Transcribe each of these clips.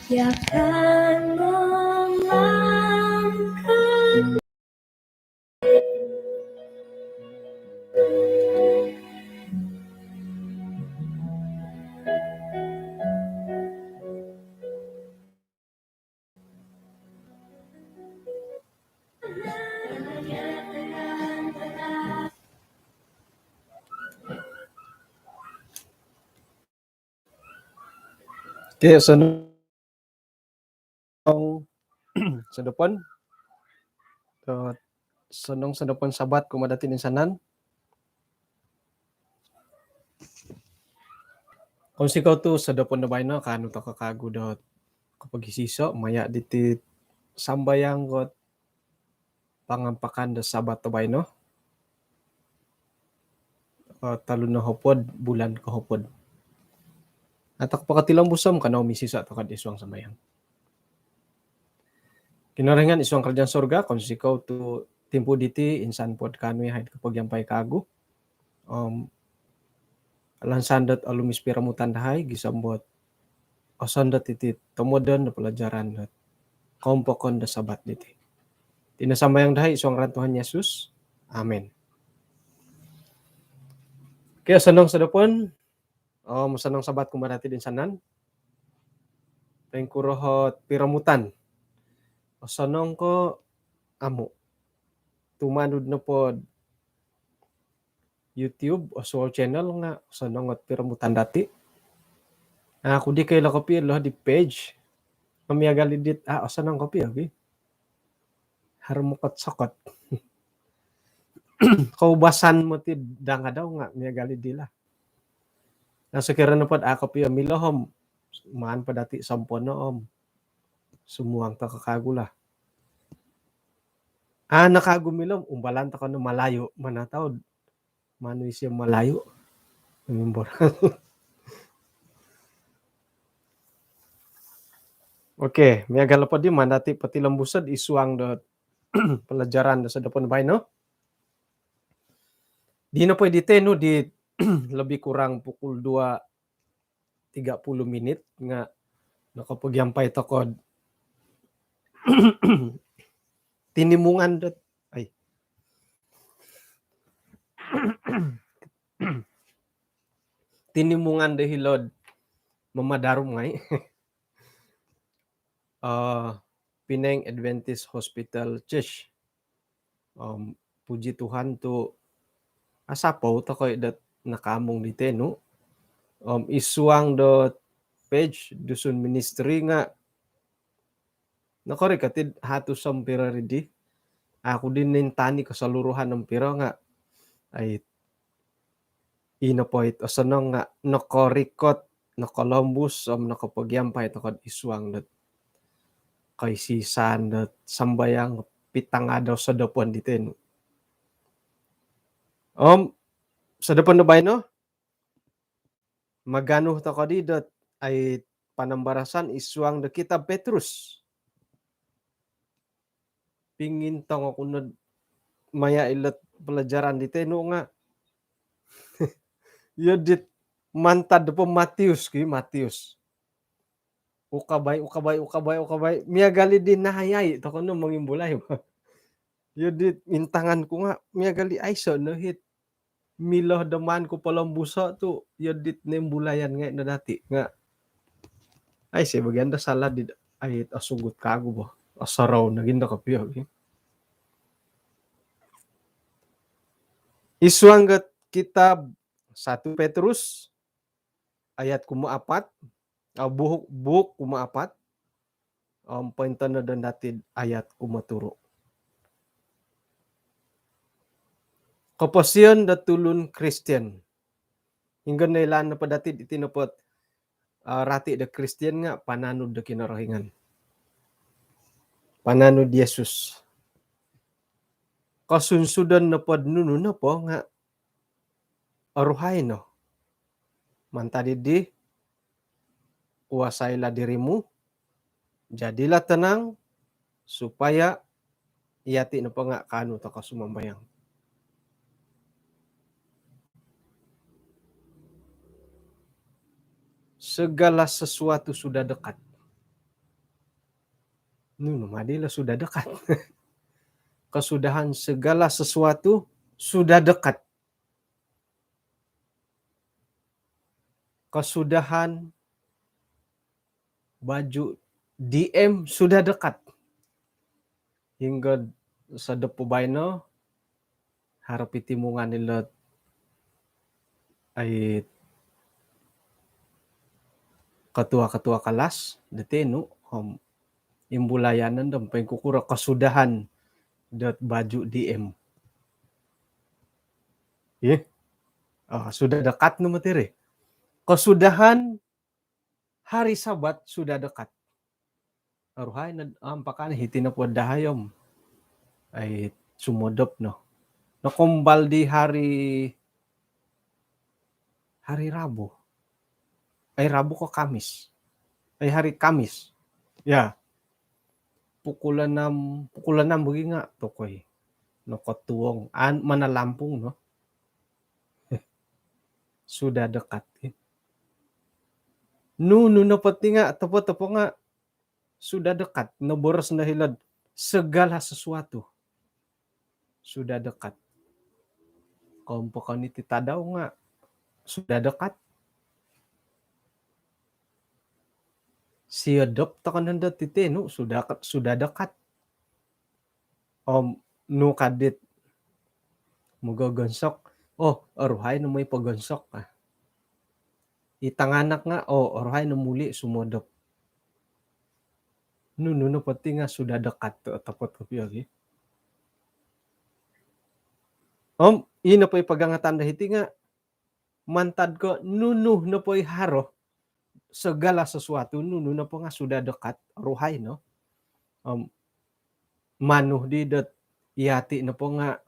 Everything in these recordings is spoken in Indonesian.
Biarkan melangkah. Okay, sa depan senong sa depan sabat kumadatin insanan. Kung sikaw tu sa depan na bayno kanu to kakagu dot kapag isiso maya diti sambayang got pangampakan da sabat to bayno. Talon na hopod bulan ka hopod. Atak pakatilang busam kanaw misisa to kad iswang sambayang. Kinarengan iswang kerjaan surga kung sikaw tu timpo diti insan pod kanu hait kapag yampay kagu. Lansandat alumis piramutan dahay gisambot osandat iti tomodan na pelajaran dat kompokon da sabat diti. Tinasambayang dahay iswang ran Tuhan Yesus. Amen. Kaya sanang sa dapon sanang sabat kumarati din sanan. Pengkurohot piramutan. Sanong ko amo. Tumanod na pod YouTube o soul channel nga sanong at piramutan dati. Ako di kayo lakopi lo di page. Mamiyagali dit sanong kopi okay. Harmukot sakot. Kaubasan mo ti danga daw nga miyagali dila. Nasa kira na pod ako piyo milohom. Maan pa dati sampon na sumuang ta kakagula. Nakagumilom umbalan ta kano malayo manataw. Manoy siya malayo. Remember. Okay, miyagal pa di manati pati lambusad isuang dot pelajaran sa depan bay no. Di na pwede no di lebih kurang pukul 2:30 minit nga nakapagyampay ta kod tinimungan dot tinimungan dahilod mamadarom ngay. Pineng Adventist Hospital Church. Puji Tuhan tu asapaw ta koy dat nakamong dite no. Isuang dot page dusun ministry nga nakori katid hatos som pira ridi. Ako din nintani kasaluruhan ng pira nga ay inapoit o sanong nga nakorikot na Columbus nakapagyampay to kad isuang dot kay sisan dot sambayang pitang daw sa dapon diten. Sa dapon na bay no? Magano ta kadi dot ay panambarasan isuang da kitab Petrus. Pingin ta nga kunod maya ilat pelajaran diten no nga. Yodit mantad po Matius ki Matius. Ukabay. Miyagali din nahayay to kuno mangimbulay ba. Yodit mintangan ko nga miyagali ay so no hit. Miloh daman ko palang busa to yodit nembulayan nga na dati nga. Ay si baganda salad di ay asugot kago ba. Asaraw naging nakapiyo. Okay? Isuanggat kitab 1 Petrus ayat 4 buhok 4 pointan na dan datid ayat 4. Kapasyan da tulun Christian. Hinggan na ilan na pa datid itinapot rati da Christian nga pananod da kinarahingan. Pananod Yesus. Kasunsudan na padnuno na po nga aruhay no. Mantadidi kuasailah dirimu jadilah tenang supaya iyati na pa nga kanu ta kasumambayang. Segala sesuatu sudah dekat. Madila sudah dekat. Kesudahan segala sesuatu sudah dekat. Kesudahan baju DM sudah dekat. Hingga sadepo baino harap itimungan nila ay ketua-ketua kelas detenu imbulayanan dan pengkukura kesudahan dat baju DM. Sudah dekat no materi. Kesudahan hari Sabat sudah dekat. Aruhay na ampakan hitina po dahayom ay sumodop no. Nakumbal di hari Rabu. Ay Rabu ko Kamis. Ay hari Kamis. Ya. Pukulan 6 bagi nga tokoy. No kotuong manalampung no. Sudah dekat. Nuno na pati nga tapo nga sudah dekat. Naboros na hilad segala sesuatu. Sudah dekat. Kompokan iti tadaw nga sudah dekat. Siodop to kananda titi no sudah dekat. No kadit magagonsok. Aruhay na may pagonsok. Itanganak nga aruhay na muli sumodop. Nuno pati nga sudah dekat to tapot ko piyagi. Ina po ipagangatan dahiti nga mantad ko nuno na po haro segala sesuatu nuno na po nga sudah dekat ruhay no. Manuh di dot iati na po nga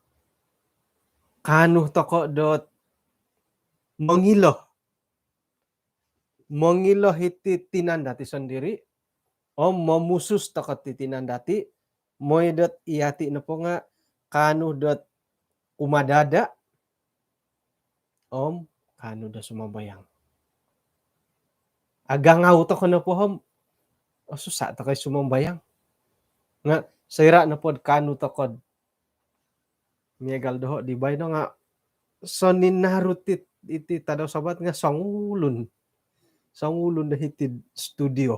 kanuh toko dot mangilo hiti tinandati sendiri mamusus toko ti tinandati moy dot iati na po nga kanuh dot umadada kano da sumabayang. Agangaw to ko na po susa to kay sumambayang. Nga sayra na pod kano to kod. Miyagal doho di bay no nga so ninarutit iti tadaw Sabat nga sangulun na hitid studio.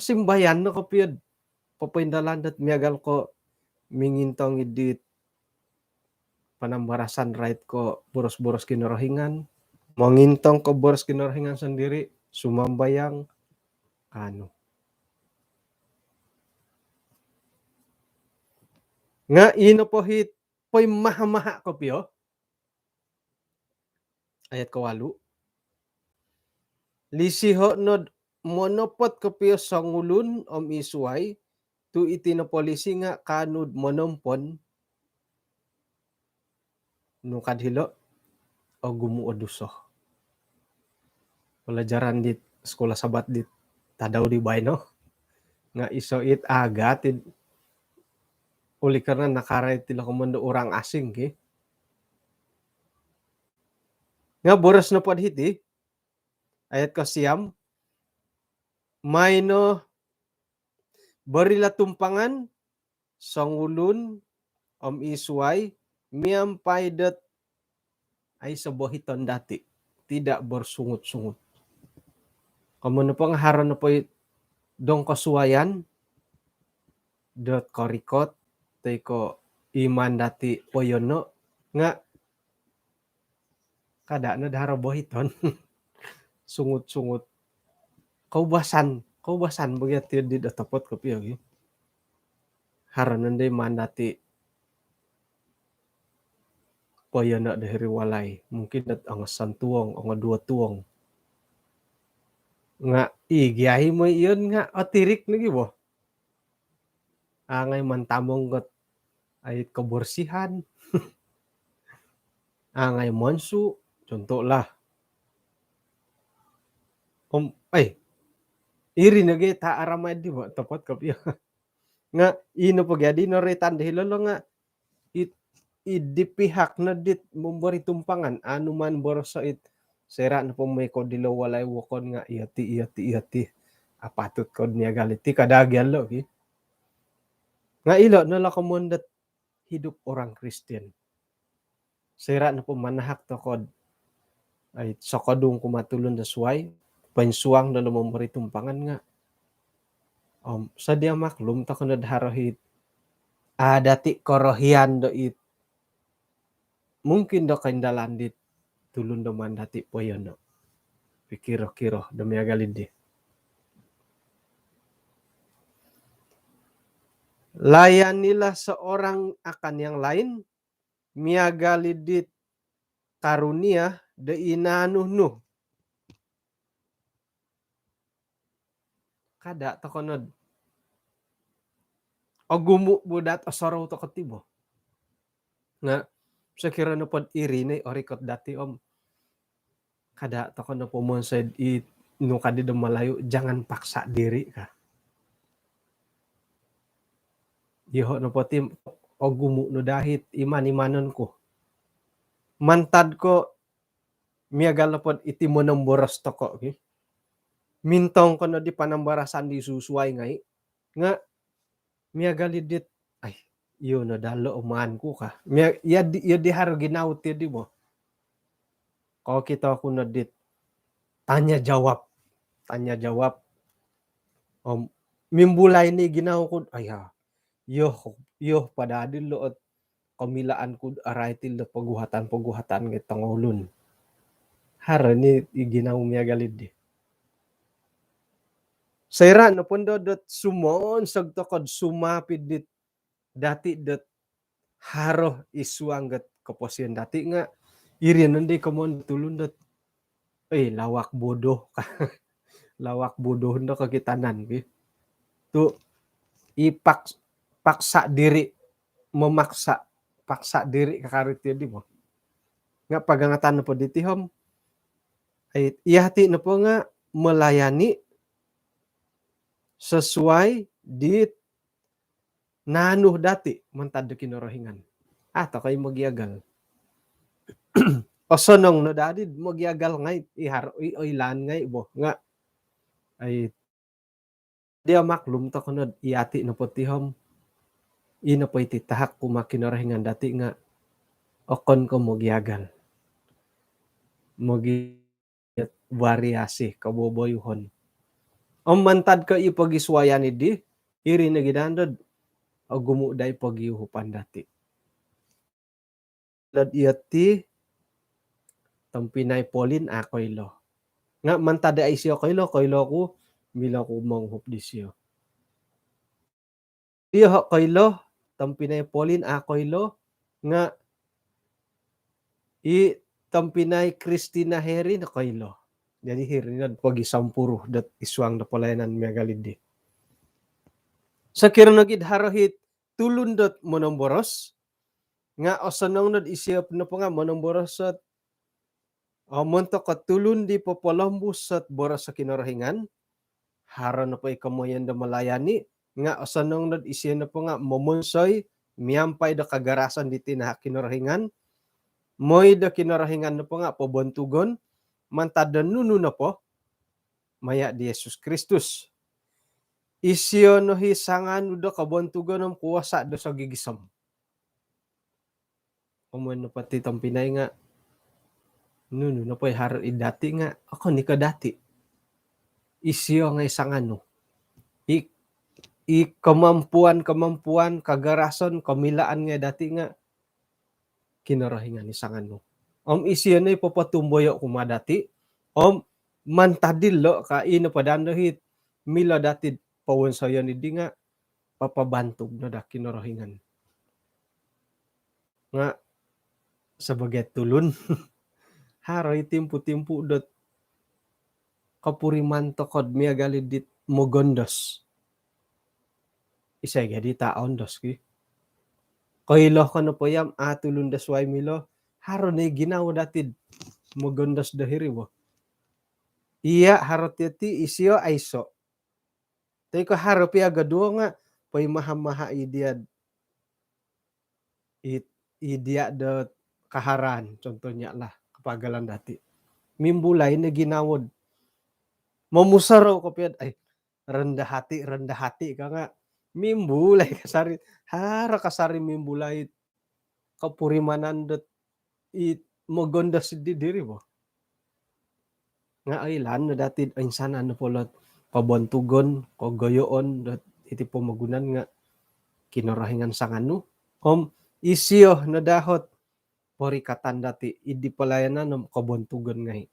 Simbayan no kapiyad papaindalan dat miyagal ko mingintong idit panambarasan right ko boros-boros kinorohingan. Mangintong ko boros kinorohingan sendiri. Sumambayang kano. Nga ino po hit po'y mahamaha ko piyo. Ayat ko 8. Lisiho no monopot ko piyo sangulun isuay tu itinapolisi nga kanud monompon no kadhilo gumuoduso. Pelajaran di sekolah Sabat di tadaw di bayno nga isoit agatid uli karena nakaray tila komando orang asing ki. Nga boros na pod hiti ayat ko siyam mayno barila tumpangan sangulun isuay miampay dat ay sabohiton dati tidak bersungut-sungut. Kamu pang haron na po dong kasuwayan dot korikot teko iman dati poyono nga kada na dahara bohiton sungut-sungut kaubasan bagyat di datapot ko piyagi haron nanday mandati poyono dahiri walay mungkin dat ang santuong ang 2 tuong nga giyahi mo iyon nga tirik lagi bo angay mantamong got ayit kaborsihan angay monsu contoh lah iri nage ta aramay di ba tapot kapya nga ino pagyadi no retan dahilolo nga idipihak na dit mumbari tumpangan anuman borso it sera na po may kodilo walay wokon nga iati Patut ko niya galit ti kadagyan lo nga ilo no la komundat hidup orang Kristen. Sira na po manahak to kod ay sakadung kumatulon da suway pansuang na lumomoritumpangan nga sadya maklum ta kunad harohit dati korohian do it mungkin do kaindalan dit tulun do man dati po yun no pikiro-kiro do miyagalid di layan nila seorang akan yang lain miyagalid dit karunia de inanuh kada to kunad gumu budat asaraw to katibo nga sakira no pod iri na orikot dati kada to kono pumonsed no kadi malayo jangan paksa diri ka iho no poti gumu no dahit iman-imanon ko mantad ko miyagal na pod iti monomboros to ko mintong ko no di panambarasan di susuay nga miyagalidit ay yun no dalo umaan ko ka ya di haro ginawt di mo ko kita ko no dit tanya jawab mimbulay ni ginaw ko ay yo padadil lo at kamilaan ko aray til na paguhatan ng tangolun haro ni iginaw miyagalid di sayra no pondo dot sumon sagtokod sumapid dit dati dot haro isuanggat kaposyan dati nga irin hindi kamon tulun dot lawak bodoh lawak bodoh na kakitanan tu paksa diri paksa diri kakarit di mo nga pagangatan na po ditihom ay ihati na po nga melayani sesuai di nanuh dati mantad kinorohingan ato kay magyagal osonong no dadid magyagal ngay iharo ilan ngay bo nga ay dia maklum to kunod iati no potihom ino po ititahak kumakinorahingan dati nga okon ko magyagal variasi kaboboyuhon mantad ka ipagiswayan di iri na ginandod gumuday pagyuhupan dati lad iyati tampinay polin akoy lo nga mantada ay siyo koylo ko mila ko manghup di siyo iyo koylo tampinay polin akoy lo nga tampinay Christina Heri na koylo jadi hirinad pagisampuro dat iswang na palayanan miyagalid sa kiranagid harohit tulundot monomboros nga osanong nad isiyap na po nga monomboros at monto katulun di popolombus at boros sa kinarahingan haro na po ikamoyan da malayani nga osanong nad isiyap na po nga momonsoy miyampay da kagarasan di tina kinarahingan moy da kinarahingan na po nga pobontugon mantada nuno na po maya di Jesus Kristus isyo no hisangan do kabontugon ng kuwasa do sa gigisam umano pati tampinay nga nuno na po haro idati nga ako ni kadati isyo nga isangan no kamampuan kagarason kamilaan nga dati nga kinarahingan isangan no isyo na ipapatumboyo kumadati mantadil lo ka ino padano hit mila dati pawon sayo ni di nga papabantog na da kinarahingan nga sa baget tulun haroy timpu-timpu dot kapuriman to kod miyagalid dit mogondos isay gadi taon dos ki koylo ko no po yam atulun das way milo haro na ginaw datid mogondos dahiri bo iya haro ti isyo aiso tay ko haro pi agado nga pay mahamaha idia dot kaharan contohnya lah kapagalan dati mimbulay na ginawod mamusaraw ko piyad ay rendah hati ka nga mimbulay kasari hara kasari mimbulay kapurimanan det magonda sidi diri mo. Nga ailan no dati insana no polot pabontugon ko goyoon dat iti pamagunan nga kinorahingan sanganu. Isiyo na dahot porikatan dati idi palayanan no kabontugon ngahi.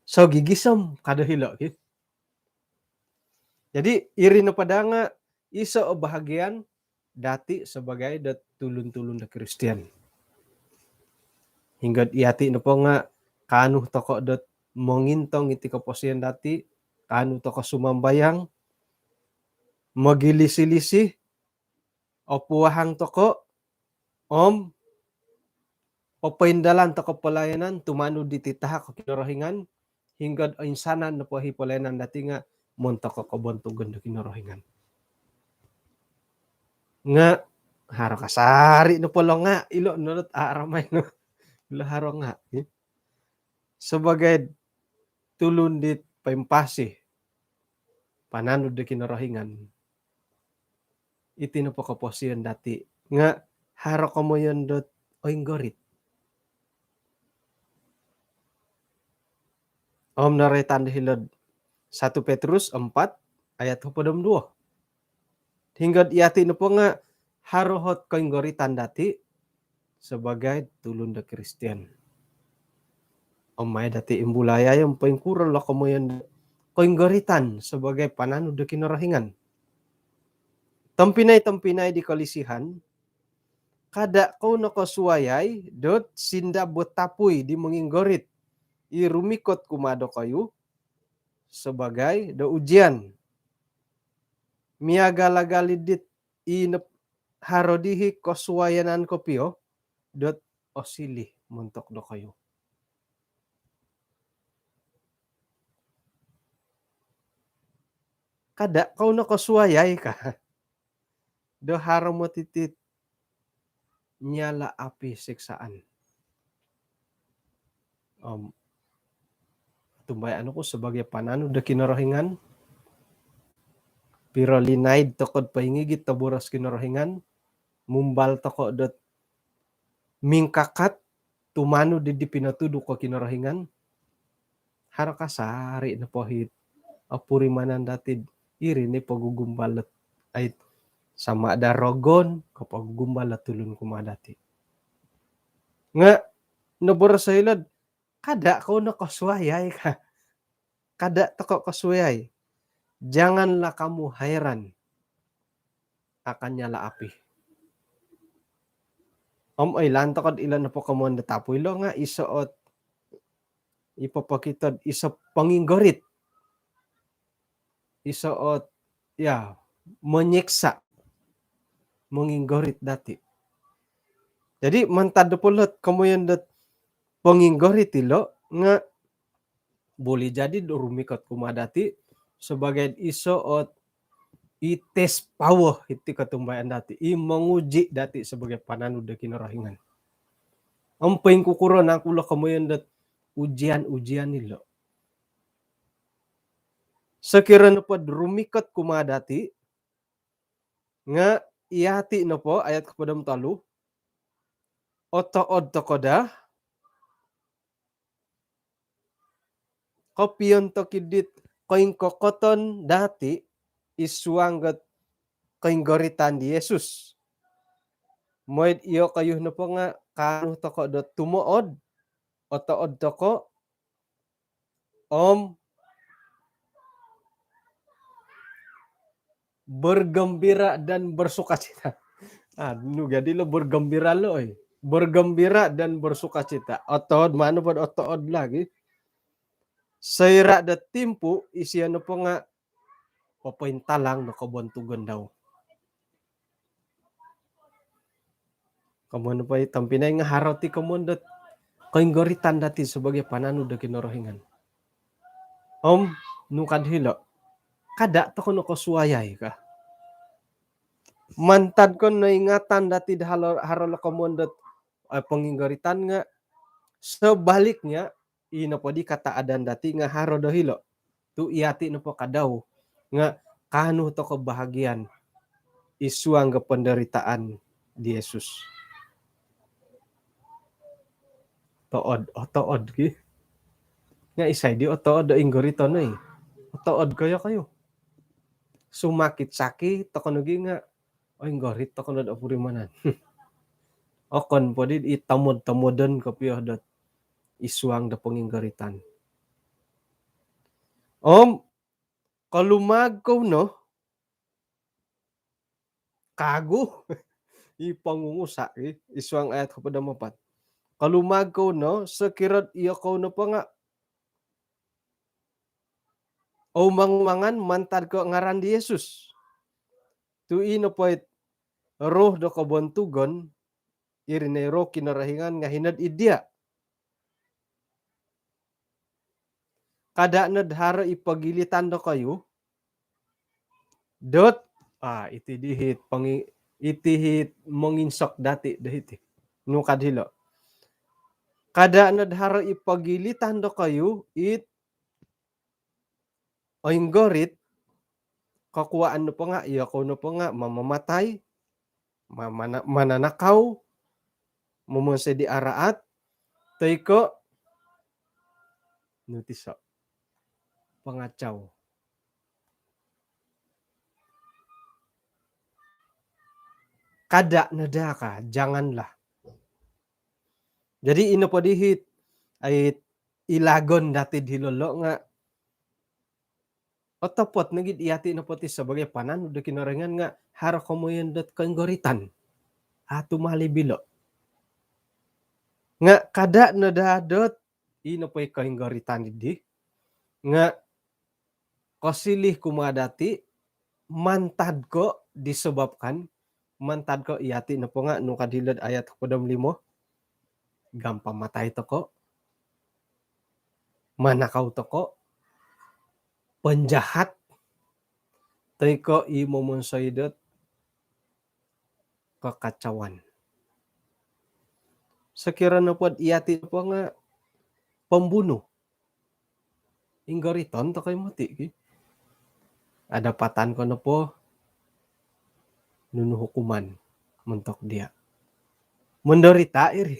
So gigisam kada hilo. Jadi iri na pada nga iso o bahagian dati sebagai dat tulun-tulun na Kristian. Hingga iati na po nga kanu toko dat mongintong iti kaposian dati, kanu toko sumambayang, magilisi-lisi, o puwahang toko, papaindalan toko palayanan, tumano di titahak o kinorohingan, hingga insanan na po palayanan dati nga, monto ko kabontugan do kinorohingan. Nga, haro kasari no polo nga, ilo nunot aaramay no, ilo haro nga. Sebagai tulun dit paimpasi, pananod do kinorohingan, iti no po kaposian dati, nga haro ko mo yun dot oinggorit. Naretan hilod 1 Petrus 4 ayat 22. Hingga iati no po nga harohot koinggoritan dati sebagai tulun da Kristian. May dati imbulaya yung paingkural lo mo yan koinggoritan sebagai pananod da kinorohingan. Tampinay di kalisihan, kada ko nakasuwayay dot sinda botapuy di manginggorit irumikot kumado kayo sebagai da ujian. Miagalagalidit inep harodihi kosuwayanan kopio dot osili muntok do kayo. Kada kau nakasuwayay ka do haro mo titit nyala api siksaan. Tumbay ano ko sebagai panano da kinorohingan, pero linaid tokod paingigit taburas kinorohingan, mumbal toko dot mingkakat tumano di pinatudo ko kinorohingan, haro kasari na pohit apurimanan datid iri ni pagugumbalat ay sama darogon kapag gumbalat tulun kumadati. Nga naburas sa hilad, kada ko nakaswayay ka. Kada toko kaswayay. Janganlah kamu heran akan nyala api. Ay lantakad ilan na po kamuan natapoy lo nga isoot ipapakitad isa panginggorit. Isoot menyiksa manginggorit dati. Jadi mantado pulot kamuyan dat panginggorit ilo nga boleh jadi rumikot kumadati sebagai isoot ites pawah iti katumbayan dati menguji dati sebagai pananu da kinorohingan. Ampaing kukuron ang kulo kamuyan dat ujian nilo. Sekira na po rumikot kumadati nga iati na po ayat kapadam talu otood tokoda kopiyon tokidit koing kokoton dati isuanggat koinggoritan di Yesus. Moed iyo kayo na po nga kanu toko dot tumuod otood toko bergembira dan bersukacita. Nugadi lo bergembira lo bergembira dan bersukacita. Otood mano pod otood lagi. Sayra da timpu isiano po nga papaintalang nakabontugan daw. Kamuan pa tampinay nga haroti kamundot koinggoritan dati sebagai pananu da kinorohingan. Nukadhilo kada to kuno kosuwayay ka. Mantad ko naingatan dati harolo kamundot panginggoritan nga sebaliknya ina po di kataadan dati nga haro dahilo Tu iati no po kadaw nga kano to kebahagiaan isuang ke penderitaan di Yesus. Tood ki. Nga isay di tood da inggorito no eh. Tood kayo. Sumakit sakit to kono nga oy inggorit to kono da purimanan. Okon po di itamod-tamoden kapyo dat isuang da panginggaritan. Kalumag ko no kago ipangungusa isuang ayat kepada 4. Kalumag ko no sekirat iya ko no pa nga o mangmangan mantad ko ngaran di Yesus. Tu ino poit roh do kabontugon irine roh kinarahingan nga hinad idya. Kada nadhara ipagilitan do kayo dot itihit manginsok dati dahiti no kadhilo. Kada nadhara ipagilitan do kayo oinggorit kakuaan no pa nga iya ko no pa nga mamamatay mananakaw mumunse di araat tayko nutiso pangacaw. Kada nada ka janganlah. Jadi ino po dihit ay ilagon dati dilolo nga otopot nagid iyati na poti sebagai panan udah kinarengan nga haro komoyen dot kanggoritan atu malibilo nga kada nadadot ino po kanggoritan di nga kosilih kumadati mantad ko disebabkan mantad ko iyati na po nga nung kadilad ayat 5 gampang matay to ko manakaw to ko penjahat tayko imomonsoidot kekacauan. Sekiranya pod iyati po nga pembunuh. Inggoriton to kay mati ki. Adapatan ko na po nunu hukuman mentok dia. Menderita iri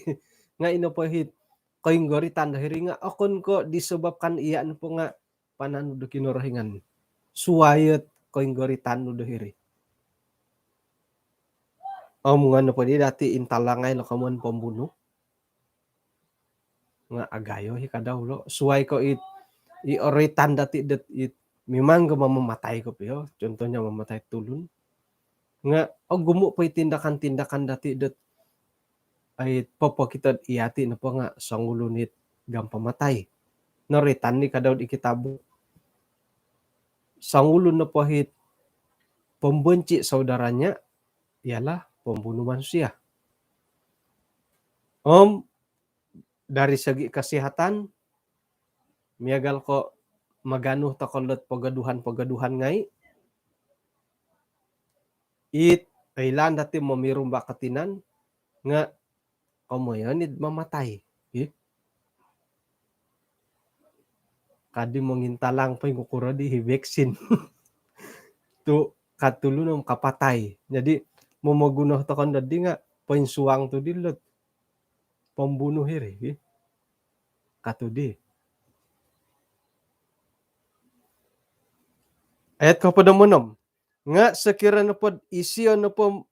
nga ino po hit kainggoritan dahiri nga akon ko disebabkan iya po nga panan do kinurahingan. Suwayet kainggoritan no dahiri. Nga po di dati intalangay lo kamuan pembunuh. Nga agayo hikadaw lo. Suway ko ioritan dati it memang mamamatay ko piyo. Contohnya mamamatay tulun. Nga gumo po tindakan-tindakan dati ay popo kita iyati na po nga sangulunit gampamatay. Noritan ni kadaw di kitabo. Sangulun na po hit pembenci saudaranya ialah pembunuh manusia. Dari segi kesehatan miagal ko maganuh takolot pagaduhan ngai ailan dati mamirum bakatinan nga komoyonid mamatay. Kadi mengintalang pa yung kukura di hibeksin. Tu katulunong kapatay. Jadi mamagunaw to kan dadi nga painsuang to dilot. Pembunuh hiri. Katudi. Ayat kepada menom. Nga sekiranya pod isio na po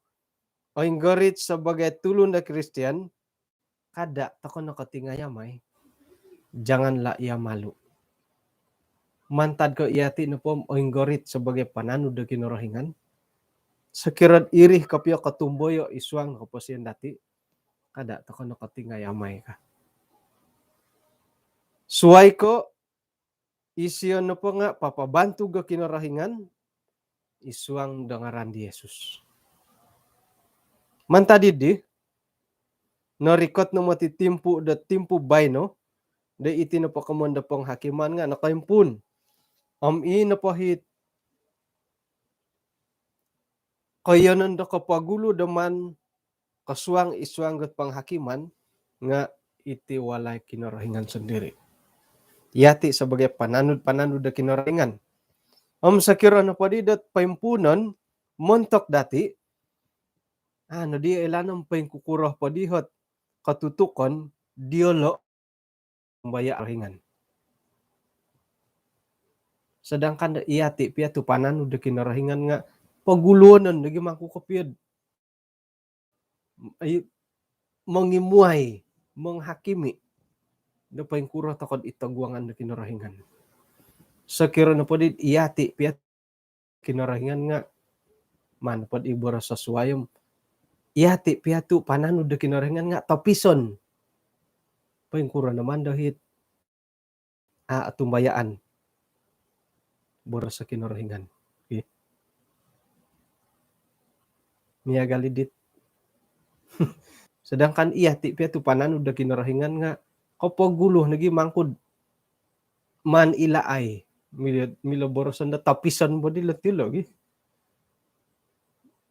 oinggorit sebagai tulun da Kristian kada takon nakatingayamay. Janganlah ia malu. Mantad ko iyati na po oinggorit sebagai pananu da kinurahingan. Sekirad irih kapyo katumboyo isuang kaposian dati kada takon nakatingayamay ka. Suway ko isio na po nga papabantu ga kinurahingan isuang dengaran di Yesus. Mantadidi narikot no mati timpu bayno da iti na po kamon da pong hakiman nga nakaimpun. Na po hit kayanan da kapagulo daman kasuang isuang gat panghakiman nga iti walay kinarahingan sendiri. Iyati sebagai pananud-pananud da kinarahingan. Sakira na padi dat paimpunan montok dati, ano di ilanam paing kukurah padihot katutukan diolo baya rahingan. Sedangkan iyati piatu pananu da kinarahingan nga pagulunan lagi mangku kopiyad ay mangimuay menghakimi da paing kurah takod itaguangan da kinarahingan. Sakira na padi iyati piat kinarahingan nga manpad ibora sa suwayom iyati piatu pananu da kinarahingan nga tapison paing kurah naman dahit atumbayaan bora sa kinarahingan. Okay. Miya galidit. Sedangkan iyati piatu pananu da kinarahingan nga kapag gulo nagi mangkud man ilaay mila borosan da tapisan mo dila tilo gi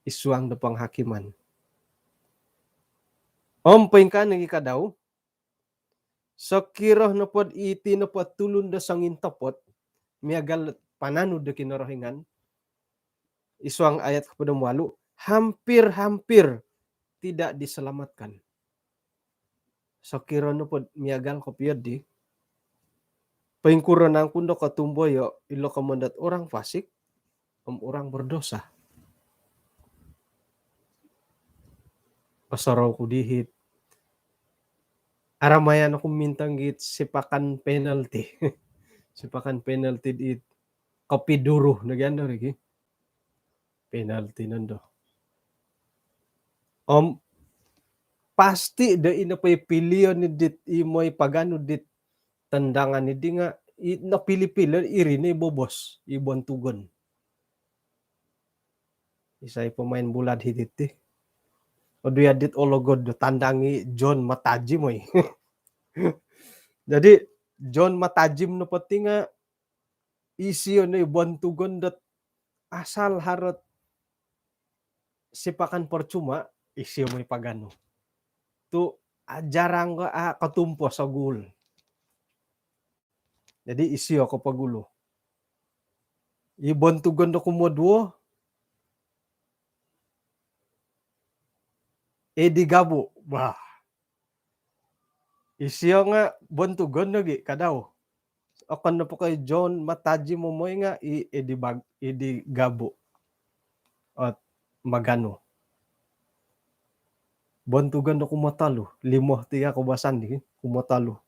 isuang da panghakiman. Paing ka nagi kadaw sakira na pod iti na patulon da sangin tapot miagal pananu da kinarahingan isuang ayat kepada mualu hampir tidak diselamatkan. Sakira na pod miagal kopiyad di paingkuran ang kundo katumboyo ilo kamandat orang fasik orang berdosa. Pasaraw ko dihit. Aramayan ako mintang git sipakan penalty. Sipakan penalty dit kapiduro nagyan rigi. Penalty nando. Pasti da ina pay piliyon ni dit imoy pagano dit tandangan ni di nga napili-pili iri ni bobos ibon tugon. Isay pemain bulad hidit o duyadit ologod tandangi John Matajim moy. Jadi John Matajim no pati nga isiyo na ibon tugon dat asal harot sipakan percuma isiyo moy pagano. Tu jarang ka katumpo sa gul. Jadi isiyo ko pagulo. Ibon tugon do kumodwo Eddie Gabo. Bah. Isiyo nga bontugon lagi kadaw. Akan na po kay John Matajim mo nga Eddie Gabo. At magano. Bontugon do kumatalo. Limo tiga kubasan di kumatalo.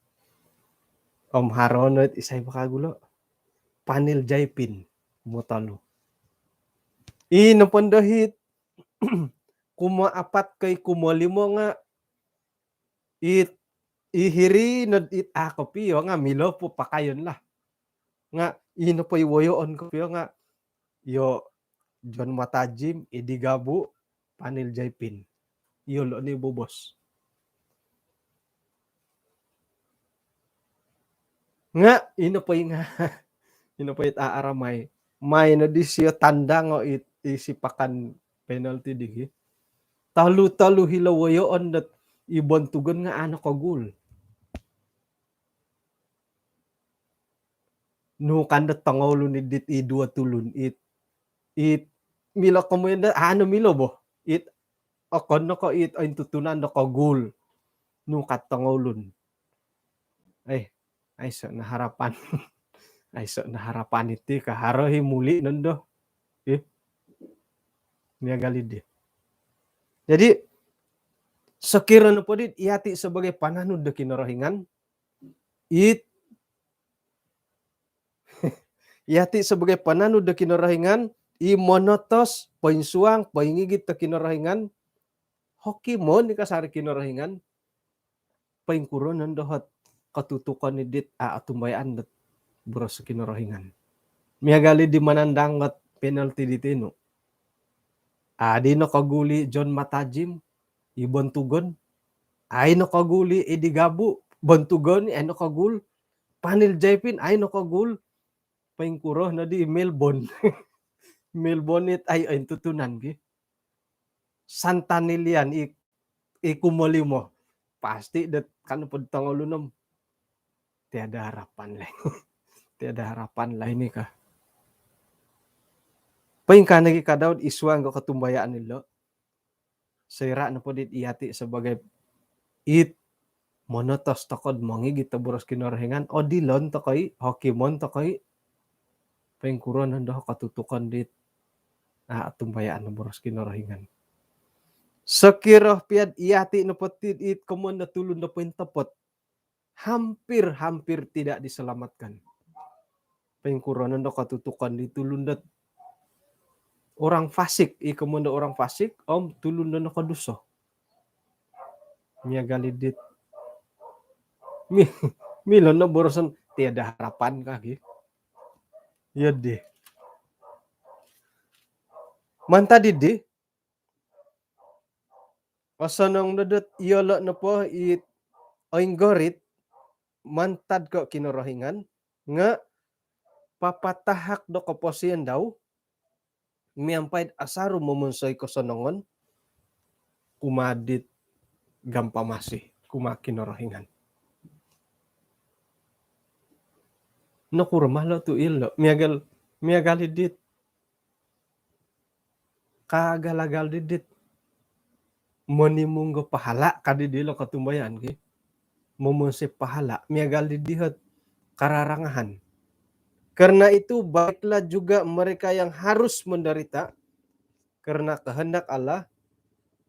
Haronot isay makagulo. Panil Jaipin kumatalo. Napandahit kumaapat kay kumalimo nga ihiri nad kapiyo nga milo po pakayon lah nga ino po iwoyoon kapiyo nga yo John Matajim Eddie Gabo Panil Jaipin yolo ni bobos nga ino po nga ino po aaramay may na di siya tanda nga isipakan penalty digi talu hilawayoon dat ibon tugon nga ano kagul. No kandat tangolo ni dit idua tulun it mila komenda ano milo bo it akon no ko it ay tutunan no kagul no katangolun ay so naharapan ay so naharapan iti kaharahi muli nando niya galid. Jadi sakira na po dit iyati sebagai pananud da kinarahingan iyati sebagai pananud da kinarahingan monotos painsuang paingigit da kinarahingan hokimon ni kasari kinarahingan paingkuron nandohat katutukan ni dit atumbayaan dat buras sa kinarahingan miyagali di manandang at penalty ditino di no kaguli John Matajim ibon tugon ay no kaguli Eddie Gabo bontugon ay no kagul Panil Jaipin ay no kagul paingkuro na di Melbourne Melbourne it ay tutunan gi Santa Nilian ikumali mo pasti dat kanu pod tangolunam tiada harapan lah. Tiada harapan lah ini kah. Paingkan lagi ka Daud isuang ko katumbayaan nilo. Sira na po dit iati sebagai it monotos tokod mongi gitu boros kinorohingan odilon tokoy hokimon tokoy pengkuron nando katutukan dit tumbayaan na boros kinorohingan. Sekiro piad iati na po it kumon na tulun na po tepot hampir tidak diselamatkan. Pengkuron nando katutukan di tulun dat orang fasik, ikamunda orang fasik, tulun na nakaduso. Nya galidit. Milon na borosan tiada harapan kaki. Ya deh. Manta didi. Asanong dadat iyala na po it oinggorit mantad ko kinorohingan nga papatahak do kaposian daw miampaid asaru mumunsoy ko sonongon kumadit gampamasi kumakinorohingan. Nakurmalo tu ilo miagal didit kagalagal didit monimunggo pahala kadidilo katumbayan ki mumunsip pahala miagal didihat kararangahan. Karena itu baiklah juga mereka yang harus menderita karena kehendak Allah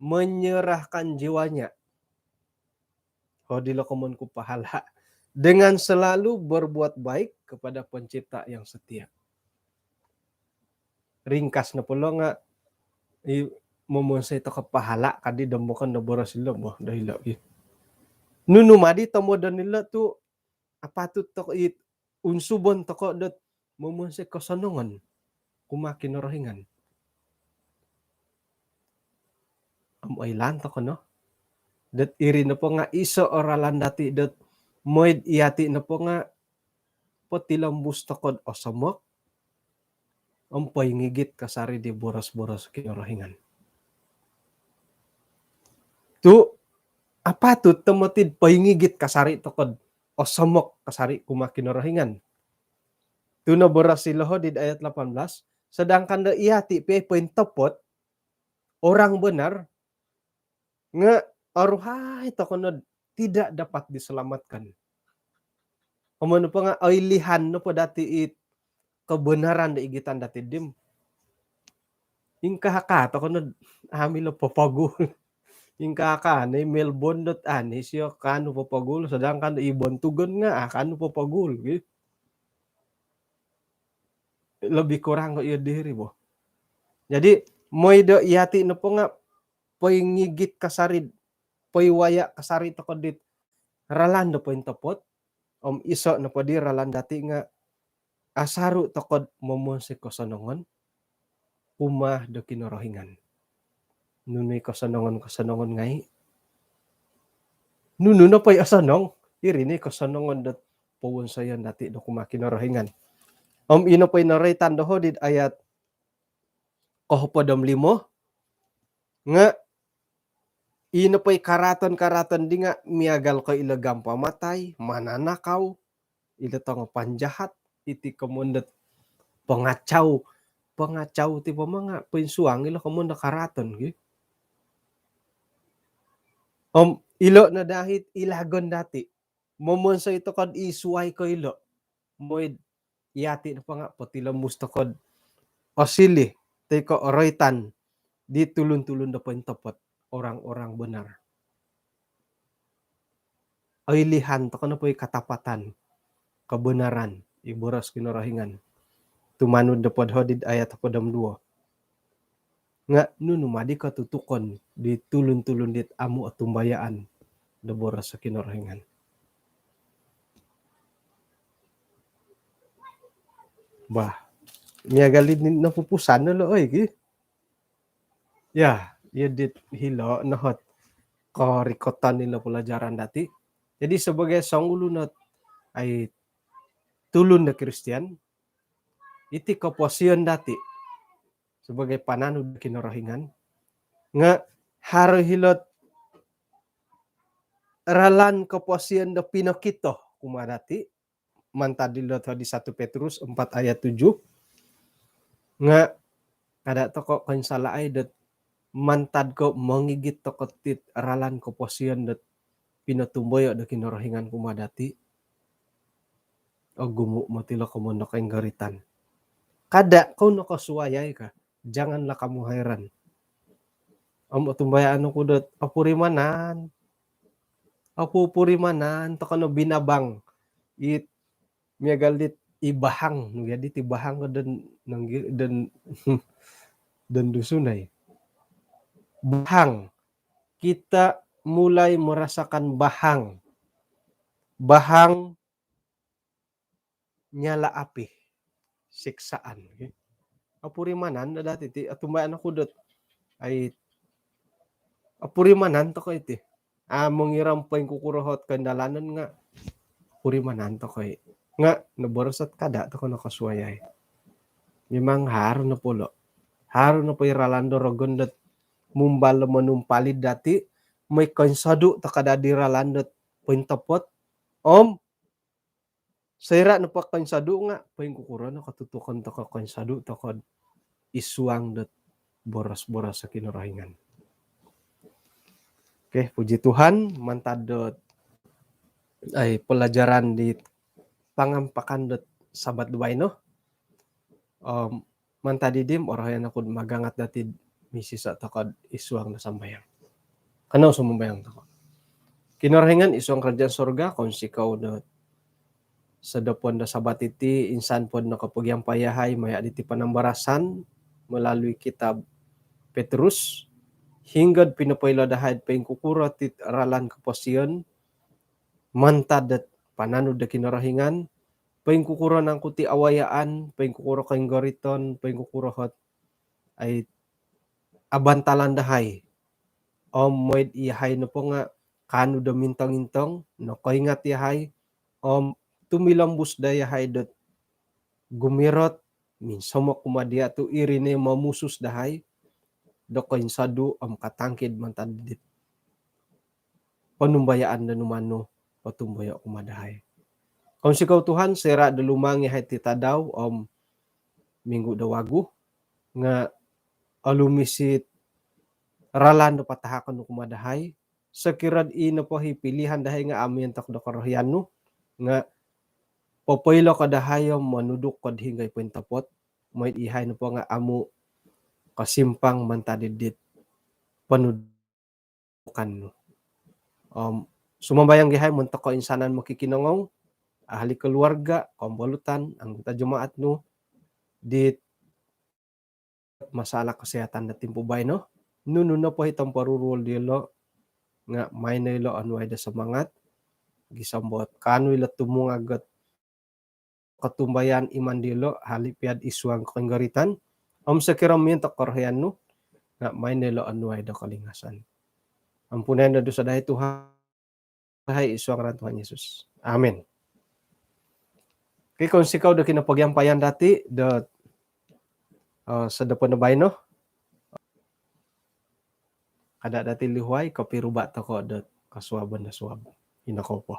menyerahkan jiwanya. Hodilo komunku pahala dengan selalu berbuat baik kepada pencipta yang setia. Ringkas na pulo nga mumunsay to kapahala kadi demokan na boros sila mo dahil lagi. Nunumadi tamo dan nila tu apatut to it unsubon to ko dot mumunsay kasanungan kumakinorohingan. Ailan to ko no. Dat iri na po nga iso oralan dati dat moid iati na po nga potilambus to ko osamok ampoy ngigit kasari di boros-boros kinorohingan. Tu apatut temotid paingigit kasari tokod osamok kasari kumakinorohingan. Tu na boros siloho di ayat 18 sedangkan da iati pe topot orang benar nga aruhay tokonod tidak dapat diselamatkan. Kumano pa nga oilihan no po dati it kebenaran da igitan dati dim. Ingkahaka tokonod amilo papagul. Ingkaka ni Melbourne dot ani siya kanu papagul sedangkan ibon tugon nga kanu papagul gitu. Lebih kurang ko iya diri bo. Jadi moy do iati no po nga poingigit kasarid poiwaya kasari tokodit ralan do po topot iso na po di ralan dati nga asaru tokod momonse kosanongon umah do kinorohingan. Nunoy kosanongon ngay. Nuno na po'y asanong. Irini kosanongon dat pawon sayan dati do kumakinorohingan. Ino po'y naraytan do hodid ayat kohopodom 5 nga ino po'y karaton di nga miagal ko ilagam pamatay, mananakaw, ilatong panjahat, iti kamundat pangacaw ti pa mga pinsuang ilo kamunda karaton gitu. Ilo na dahit ilagon dati momonso ito kad isuway ko ilo moid iati na pa nga patilamus to kad osili teko oroitan di tulun-tulun na po topot orang-orang benar oilihan to na po katapatan kebenaran iboros kinorohingan tumanud na pod hodid ayat podam 2 nga nunumadi katutukon di tulun-tulun dit amu at tumbayaan na boras sa kinorohingan. Bah, miagalid ni napupusan na looy ki. Ya, dit hilo nahot korikotan nila pelajaran dati. Jadi sebagai sangulunat ay tulun na Kristian, iti kaposian dati sebagai pananud kinorohingan nga haro hilot ralan kaposian da pinokito kumadati mantad dilo di 1 Petrus 4 ayat 7 nga kada to ko konsalaay dat mantad ko mangigit to tit ralan ko posyon dat pinatumboyo da kinorohingan kumadati o gumu matilo ko mono kay garitan. Kada kung nakasuwayay ka, janganlah kamu heran. Ang tumbayaan ko dot apurimanan to kano binabang it miagalit ibahang jadi tibahang ko dan dan dusunay. Bahang kita mulai merasakan bahang nyala api siksaan. Okay? Apurimanan na dati ti atumbaan ako dot ay apurimanan to ko iti. Mangiram pa yung kukurohot kandalanan nga apurimanan to ko nga naborosat kada to ko nakaswayay. Memang haro na pulo. Haro na po iralando rogon dot mumbal manumpalid dati may konsadu to kada diralandot pointapot Saira na pa konsadu nga paing kukuro na katutukan to ka konsadu to ka isuang dot boras-boras sa kinurahingan. Okay, puji Tuhan mantadot ay pelajaran di pangampakan dot sabat duay no. Mantadidim orayan ako magangat dati misi sa takad isuang na sambayang. Kanaw sumambayang to. Kinurahingan isuang kerajaan surga kung sikaw dot sa dapon na sabat iti insan pod nakapagyang payahay maya iti panambarasan melalui kitab Petrus hinggad pinapaylo dahay paing kukuro ti ralan kaposyon mantad at pananod da kinarahingan paing kukuro ng kuti awayaan paing kukuro kayong goriton paing kukuro hot ay abantalan dahay moed iyahay no po nga kano da mintang-intang no kaingat iyahay tumilambus daya haydot gumirot minsan mo kumadia tu irine mamusus dahay dokoy sadu katangkid mantadit panumbayaan na numano patumbayo kumadahay. Kung sikaw Tuhan sira dalumangi hay titadaw minggu dawagu nga alumisit ralan do patahakan no kumadahay sakirad ino po pilihan dahay nga amin tak do karohyano nga papaylo kadahayom manudok kod hingay puntapot may ihay na po nga amo kasimpang mantadidit panudukan no. Sumambayang gihay munta ko insanan mo kikinangong ahali keluarga kombolutan anggota jemaat no dit masalah kesehatan na timpubay no nuno na po itong parurul dilo nga may nilo anway da semangat gisambot kano ila tumungagat katumbayan iman dilo halipiad isuang kanggaritan sa kiramian ta korhean no nga may nilo anuay da kalingasan ampunan na do sa dahi Tuhan hay isuang ran Tuhan Yesus amen. Kay kung sikaw da kinapagyampayan dati da sa dapon na bay no kada dati lihuay kapiruba ta ko da kasuaban na suab inako po.